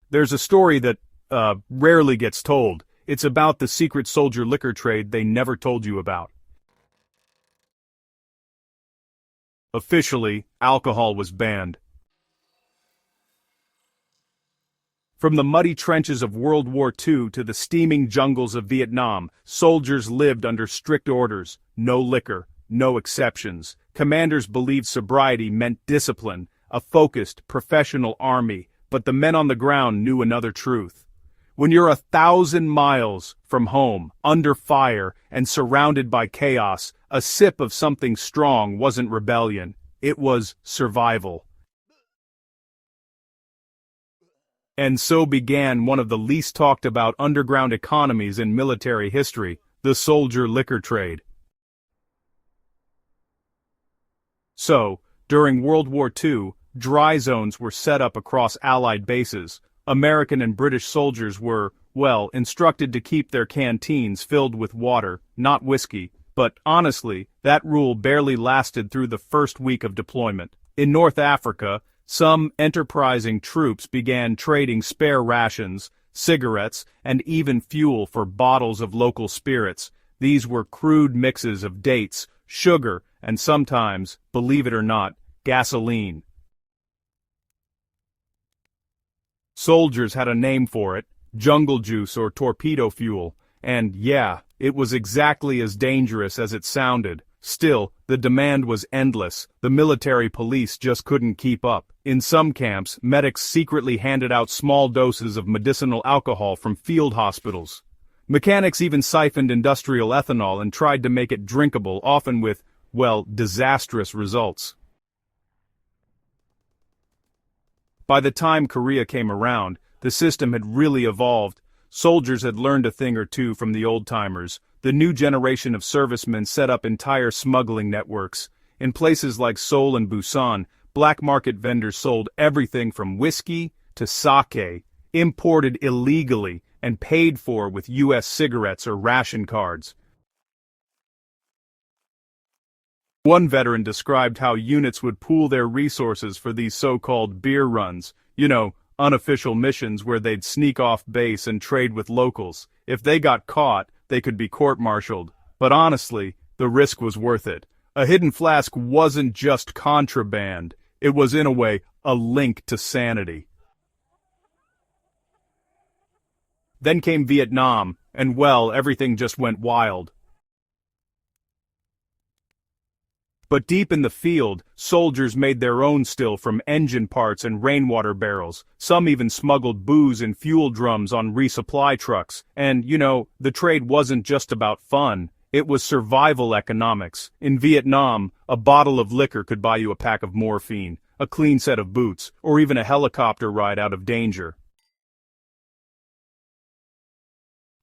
There's a story that, rarely gets told. It's about the secret soldier liquor trade they never told you about. Officially, alcohol was banned. From the muddy trenches of World War II to the steaming jungles of Vietnam, soldiers lived under strict orders: no liquor, no exceptions. Commanders believed sobriety meant discipline, a focused, professional army, but the men on the ground knew another truth. When you're 1,000 miles from home, under fire, and surrounded by chaos, a sip of something strong wasn't rebellion, it was survival. And so began one of the least talked about underground economies in military history, the soldier liquor trade. So, during World War II, dry zones were set up across Allied bases. American and British soldiers were, well, instructed to keep their canteens filled with water, not whiskey, but honestly, that rule barely lasted through the first week of deployment. In North Africa, some enterprising troops began trading spare rations, cigarettes, and even fuel for bottles of local spirits. These were crude mixes of dates, sugar, and sometimes, believe it or not, gasoline. Soldiers had a name for it: jungle juice or torpedo fuel, and yeah, it was exactly as dangerous as it sounded. Still, the demand was endless. The military police just couldn't keep up. In some camps, medics secretly handed out small doses of medicinal alcohol from field hospitals. Mechanics even siphoned industrial ethanol and tried to make it drinkable, often with, well, disastrous results. By the time Korea came around, the system had really evolved. Soldiers had learned a thing or two from the old-timers. The new generation of servicemen set up entire smuggling networks. In places like Seoul and Busan, black market vendors sold everything from whiskey to sake, imported illegally and paid for with U.S. cigarettes or ration cards. One veteran described how units would pool their resources for these so-called beer runs, unofficial missions where they'd sneak off base and trade with locals. If they got caught, they could be court-martialed. But honestly, the risk was worth it. A hidden flask wasn't just contraband. It was, in a way, a link to sanity. Then came Vietnam, and well, everything just went wild. But deep in the field, soldiers made their own still from engine parts and rainwater barrels. Some even smuggled booze in fuel drums on resupply trucks. And, the trade wasn't just about fun. It was survival economics. In Vietnam, a bottle of liquor could buy you a pack of morphine, a clean set of boots, or even a helicopter ride out of danger.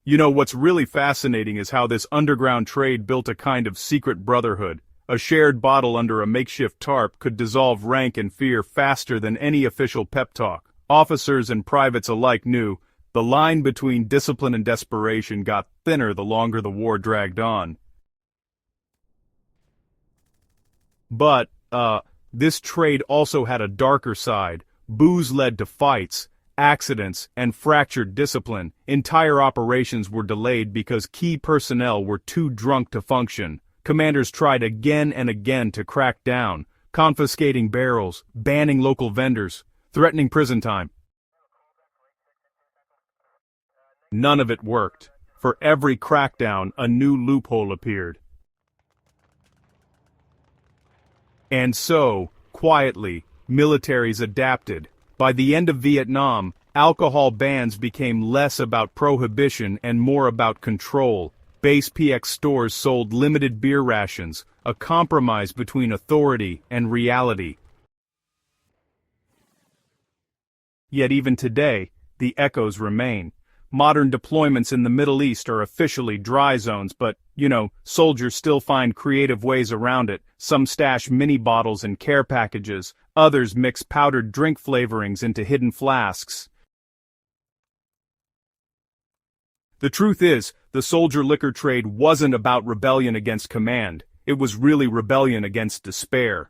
What's really fascinating is how this underground trade built a kind of secret brotherhood. A shared bottle under a makeshift tarp could dissolve rank and fear faster than any official pep talk. Officers and privates alike knew the line between discipline and desperation got thinner the longer the war dragged on. But, this trade also had a darker side. Booze led to fights, accidents, and fractured discipline. Entire operations were delayed because key personnel were too drunk to function. Commanders tried again and again to crack down, confiscating barrels, banning local vendors, threatening prison time. None of it worked. For every crackdown, a new loophole appeared. And so, quietly, militaries adapted. By the end of Vietnam, alcohol bans became less about prohibition and more about control. Base PX stores sold limited beer rations, a compromise between authority and reality. Yet even today, the echoes remain. Modern deployments in the Middle East are officially dry zones, but, soldiers still find creative ways around it. Some stash mini bottles in care packages, others mix powdered drink flavorings into hidden flasks. The truth is, the soldier liquor trade wasn't about rebellion against command. It was really rebellion against despair.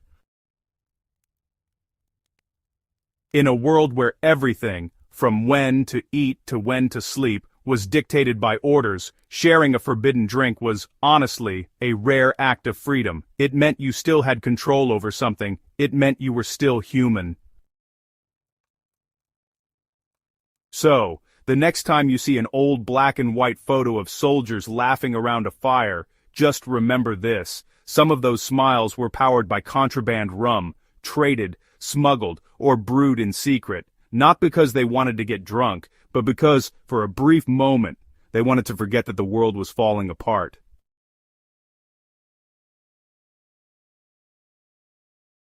In a world where everything, from when to eat to when to sleep, was dictated by orders. Sharing a forbidden drink was, honestly, a rare act of freedom. It meant you still had control over something. It meant you were still human. So, the next time you see an old black and white photo of soldiers laughing around a fire, just remember this. Some of those smiles were powered by contraband rum, traded, smuggled, or brewed in secret, not because they wanted to get drunk, but because, for a brief moment, they wanted to forget that the world was falling apart.